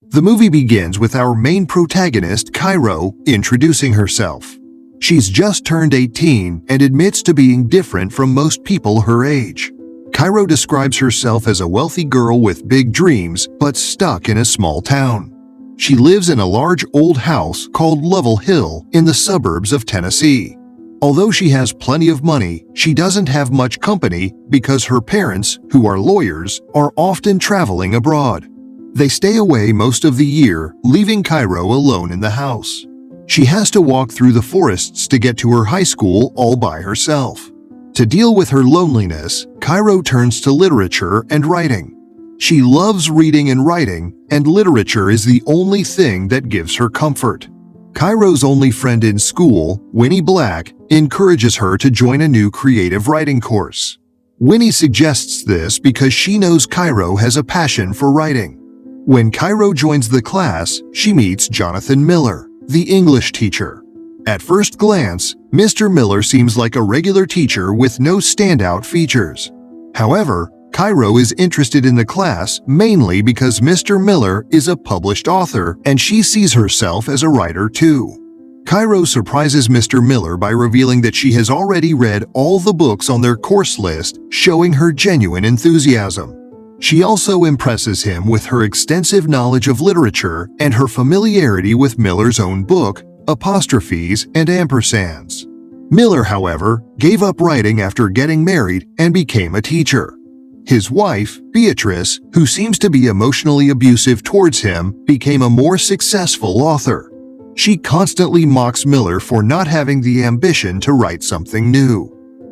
The movie begins with our main protagonist, Cairo, introducing herself. She's just turned 18 and admits to being different from most people her age. Cairo describes herself as a wealthy girl with big dreams, but stuck in a small town. She lives in a large old house called Level Hill in the suburbs of Tennessee. Although she has plenty of money, she doesn't have much company because her parents, who are lawyers, are often traveling abroad. They stay away most of the year, leaving Cairo alone in the house. She has to walk through the forests to get to her high school all by herself. To deal with her loneliness, Cairo turns to literature and writing. She loves reading and writing, and literature is the only thing that gives her comfort. Cairo's only friend in school, Winnie Black, encourages her to join a new creative writing course. Winnie suggests this because she knows Cairo has a passion for writing. When Cairo joins the class, she meets Jonathan Miller, the English teacher. At first glance, Mr. Miller seems like a regular teacher with no standout features. However, Cairo is interested in the class mainly because Mr. Miller is a published author and she sees herself as a writer too. Cairo surprises Mr. Miller by revealing that she has already read all the books on their course list, showing her genuine enthusiasm. She also impresses him with her extensive knowledge of literature and her familiarity with Miller's own book, apostrophes and ampersands. Miller, however, gave up writing after getting married and became a teacher. His wife, Beatrice, who seems to be emotionally abusive towards him, became a more successful author. She constantly mocks Miller for not having the ambition to write something new.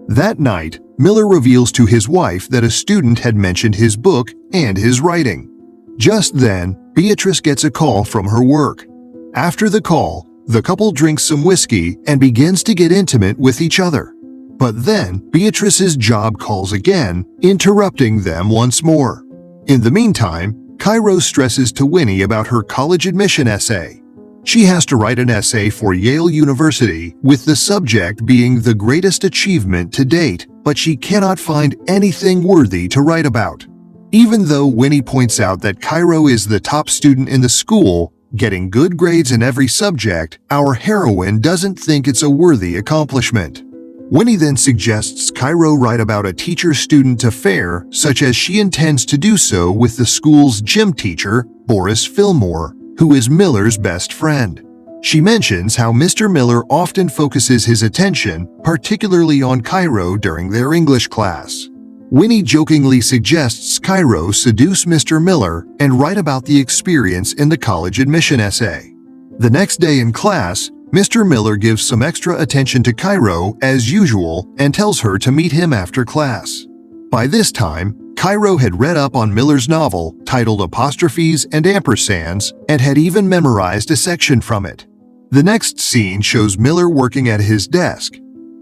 That night, Miller reveals to his wife that a student had mentioned his book and his writing. Just then, Beatrice gets a call from her work. After the call, the couple drinks some whiskey and begins to get intimate with each other. But then, Beatrice's job calls again, interrupting them once more. In the meantime, Cairo stresses to Winnie about her college admission essay. She has to write an essay for Yale University with the subject being the greatest achievement to date, but she cannot find anything worthy to write about. Even though Winnie points out that Cairo is the top student in the school, getting good grades in every subject, our heroine doesn't think it's a worthy accomplishment. Winnie then suggests Cairo write about a teacher-student affair, such as she intends to do so with the school's gym teacher, Boris Fillmore, who is Miller's best friend. She mentions how Mr. Miller often focuses his attention, particularly on Cairo during their English class. Winnie jokingly suggests Cairo seduce Mr. Miller and write about the experience in the college admission essay. The next day in class, Mr. Miller gives some extra attention to Cairo as usual and tells her to meet him after class. By this time, Cairo had read up on Miller's novel titled Apostrophes and Ampersands and had even memorized a section from it. The next scene shows Miller working at his desk.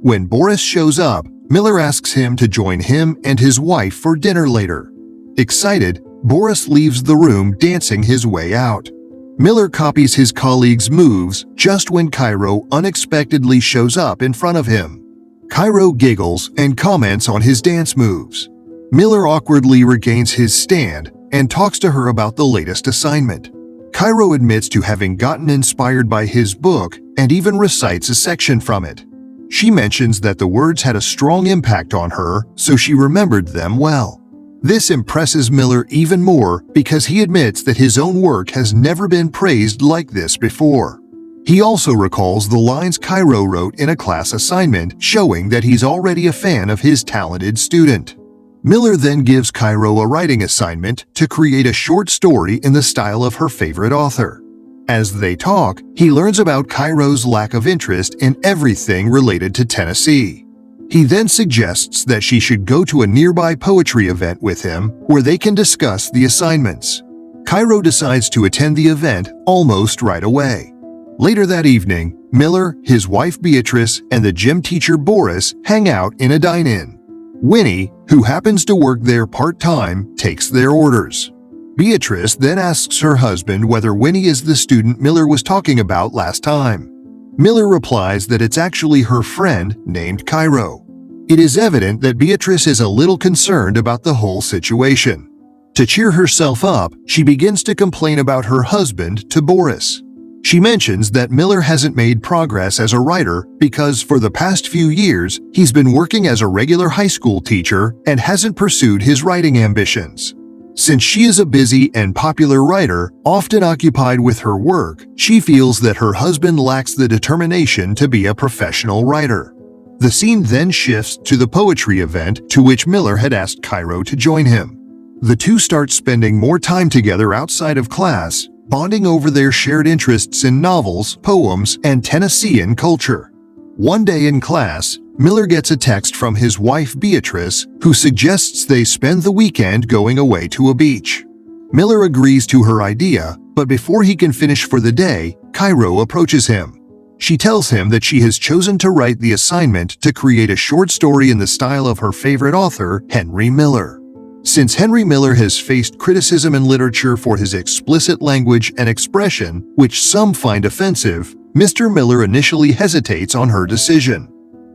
When Boris shows up, Miller asks him to join him and his wife for dinner later. Excited, Boris leaves the room dancing his way out. Miller copies his colleague's moves just when Cairo unexpectedly shows up in front of him. Cairo giggles and comments on his dance moves. Miller awkwardly regains his stand and talks to her about the latest assignment. Cairo admits to having gotten inspired by his book and even recites a section from it. She mentions that the words had a strong impact on her, so she remembered them well. This impresses Miller even more because he admits that his own work has never been praised like this before. He also recalls the lines Cairo wrote in a class assignment, showing that he's already a fan of his talented student. Miller then gives Cairo a writing assignment to create a short story in the style of her favorite author. As they talk, he learns about Cairo's lack of interest in everything related to Tennessee. He then suggests that she should go to a nearby poetry event with him where they can discuss the assignments. Cairo decides to attend the event almost right away. Later that evening, Miller, his wife Beatrice, and the gym teacher Boris hang out in a dine-in. Winnie, who happens to work there part-time, takes their orders. Beatrice then asks her husband whether Winnie is the student Miller was talking about last time. Miller replies that it's actually her friend named Cairo. It is evident that Beatrice is a little concerned about the whole situation. To cheer herself up, she begins to complain about her husband to Boris. She mentions that Miller hasn't made progress as a writer because for the past few years, he's been working as a regular high school teacher and hasn't pursued his writing ambitions. Since she is a busy and popular writer, often occupied with her work, she feels that her husband lacks the determination to be a professional writer. The scene then shifts to the poetry event to which Miller had asked Cairo to join him. The two start spending more time together outside of class, bonding over their shared interests in novels, poems, and Tennessean culture. One day in class, Miller gets a text from his wife Beatrice, who suggests they spend the weekend going away to a beach. Miller agrees to her idea, but before he can finish for the day, Cairo approaches him. She tells him that she has chosen to write the assignment to create a short story in the style of her favorite author, Henry Miller. Since Henry Miller has faced criticism in literature for his explicit language and expression, which some find offensive, Mr. Miller initially hesitates on her decision.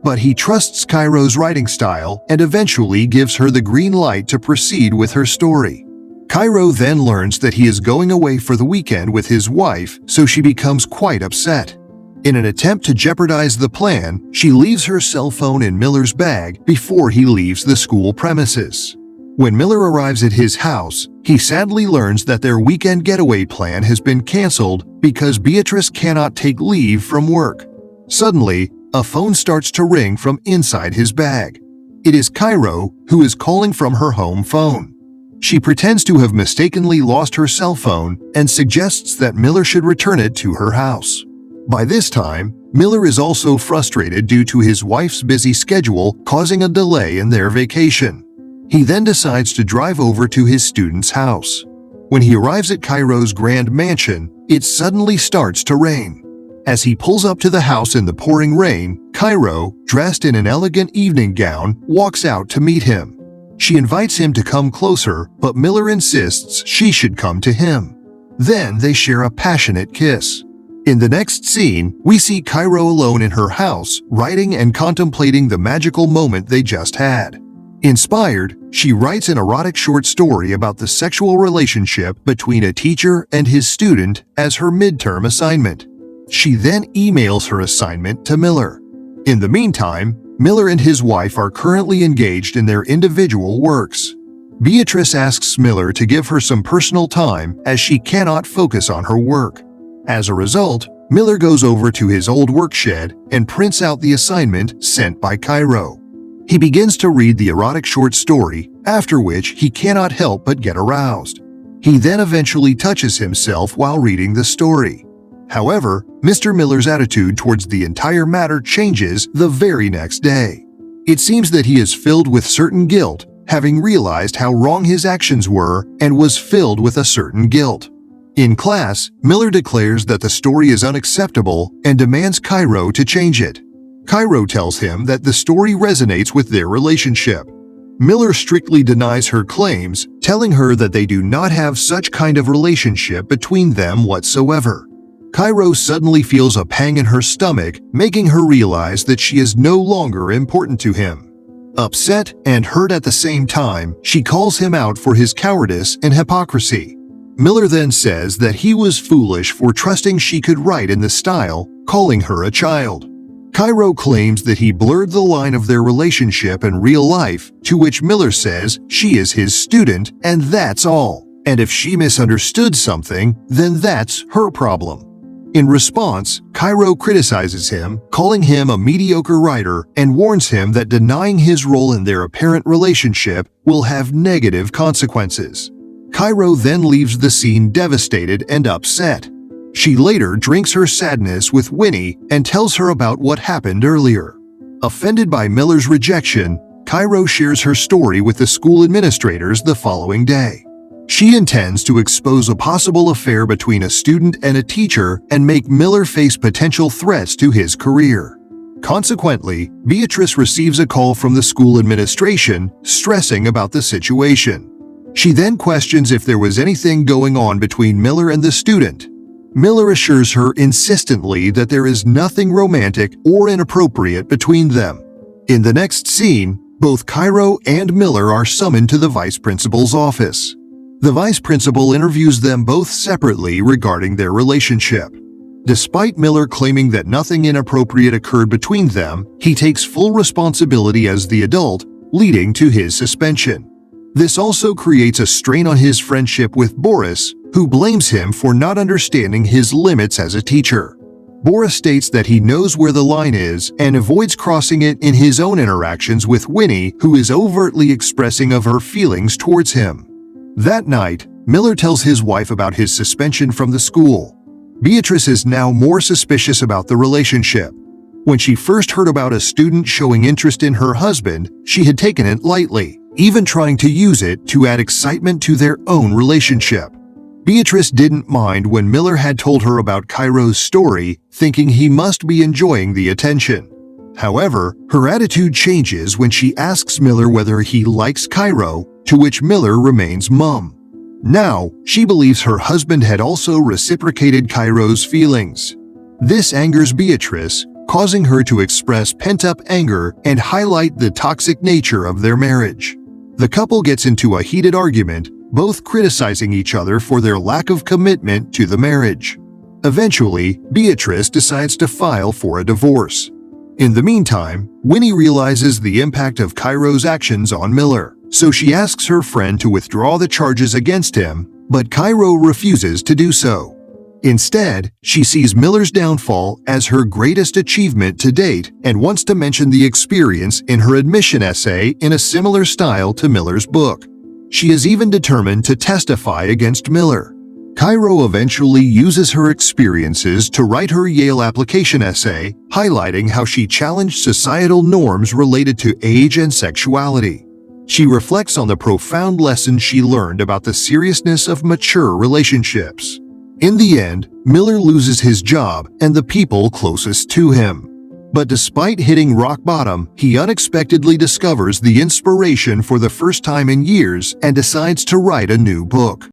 But he trusts Cairo's writing style and eventually gives her the green light to proceed with her story. Cairo then learns that he is going away for the weekend with his wife, so she becomes quite upset. In an attempt to jeopardize the plan, she leaves her cell phone in Miller's bag before he leaves the school premises. When Miller arrives at his house, he sadly learns that their weekend getaway plan has been canceled because Beatrice cannot take leave from work. Suddenly, a phone starts to ring from inside his bag. It is Cairo, who is calling from her home phone. She pretends to have mistakenly lost her cell phone and suggests that Miller should return it to her house. By this time, Miller is also frustrated due to his wife's busy schedule causing a delay in their vacation. He then decides to drive over to his student's house. When he arrives at Cairo's grand mansion, it suddenly starts to rain. As he pulls up to the house in the pouring rain, Cairo, dressed in an elegant evening gown, walks out to meet him. She invites him to come closer, but Miller insists she should come to him. Then they share a passionate kiss. In the next scene, we see Cairo alone in her house, writing and contemplating the magical moment they just had. Inspired, she writes an erotic short story about the sexual relationship between a teacher and his student as her midterm assignment. She then emails her assignment to Miller. In the meantime, Miller and his wife are currently engaged in their individual works. Beatrice asks Miller to give her some personal time as she cannot focus on her work. As a result, Miller goes over to his old work shed and prints out the assignment sent by Cairo. He begins to read the erotic short story, after which he cannot help but get aroused. He then eventually touches himself while reading the story. However, Mr. Miller's attitude towards the entire matter changes the very next day. It seems that he is filled with certain guilt, having realized how wrong his actions were and was filled with a certain guilt. In class, Miller declares that the story is unacceptable and demands Cairo to change it. Cairo tells him that the story resonates with their relationship. Miller strictly denies her claims, telling her that they do not have such kind of relationship between them whatsoever. Cairo suddenly feels a pang in her stomach, making her realize that she is no longer important to him. Upset and hurt at the same time, she calls him out for his cowardice and hypocrisy. Miller then says that he was foolish for trusting she could write in the style, calling her a child. Cairo claims that he blurred the line of their relationship in real life, to which Miller says she is his student and that's all, and if she misunderstood something, then that's her problem. In response, Cairo criticizes him, calling him a mediocre writer, and warns him that denying his role in their apparent relationship will have negative consequences. Cairo then leaves the scene devastated and upset. She later drinks her sadness with Winnie and tells her about what happened earlier. Offended by Miller's rejection, Cairo shares her story with the school administrators the following day. She intends to expose a possible affair between a student and a teacher and make Miller face potential threats to his career. Consequently, Beatrice receives a call from the school administration, stressing about the situation. She then questions if there was anything going on between Miller and the student. Miller assures her insistently that there is nothing romantic or inappropriate between them. In the next scene, both Cairo and Miller are summoned to the vice principal's office. The vice principal interviews them both separately regarding their relationship. Despite Miller claiming that nothing inappropriate occurred between them, he takes full responsibility as the adult, leading to his suspension. This also creates a strain on his friendship with Boris, who blames him for not understanding his limits as a teacher. Boris states that he knows where the line is and avoids crossing it in his own interactions with Winnie, who is overtly expressing of her feelings towards him. That night, Miller tells his wife about his suspension from the school. Beatrice is now more suspicious about the relationship. When she first heard about a student showing interest in her husband, she had taken it lightly, even trying to use it to add excitement to their own relationship. Beatrice didn't mind when Miller had told her about Cairo's story, thinking he must be enjoying the attention. However, her attitude changes when she asks Miller whether he likes Cairo, to which Miller remains mum. Now, she believes her husband had also reciprocated Cairo's feelings. This angers Beatrice, causing her to express pent-up anger and highlight the toxic nature of their marriage. The couple gets into a heated argument, both criticizing each other for their lack of commitment to the marriage. Eventually, Beatrice decides to file for a divorce. In the meantime, Winnie realizes the impact of Cairo's actions on Miller, so she asks her friend to withdraw the charges against him, but Cairo refuses to do so. Instead, she sees Miller's downfall as her greatest achievement to date and wants to mention the experience in her admission essay in a similar style to Miller's book. She is even determined to testify against Miller. Cairo eventually uses her experiences to write her Yale application essay, highlighting how she challenged societal norms related to age and sexuality. She reflects on the profound lessons she learned about the seriousness of mature relationships. In the end, Miller loses his job and the people closest to him. But despite hitting rock bottom, he unexpectedly discovers the inspiration for the first time in years and decides to write a new book.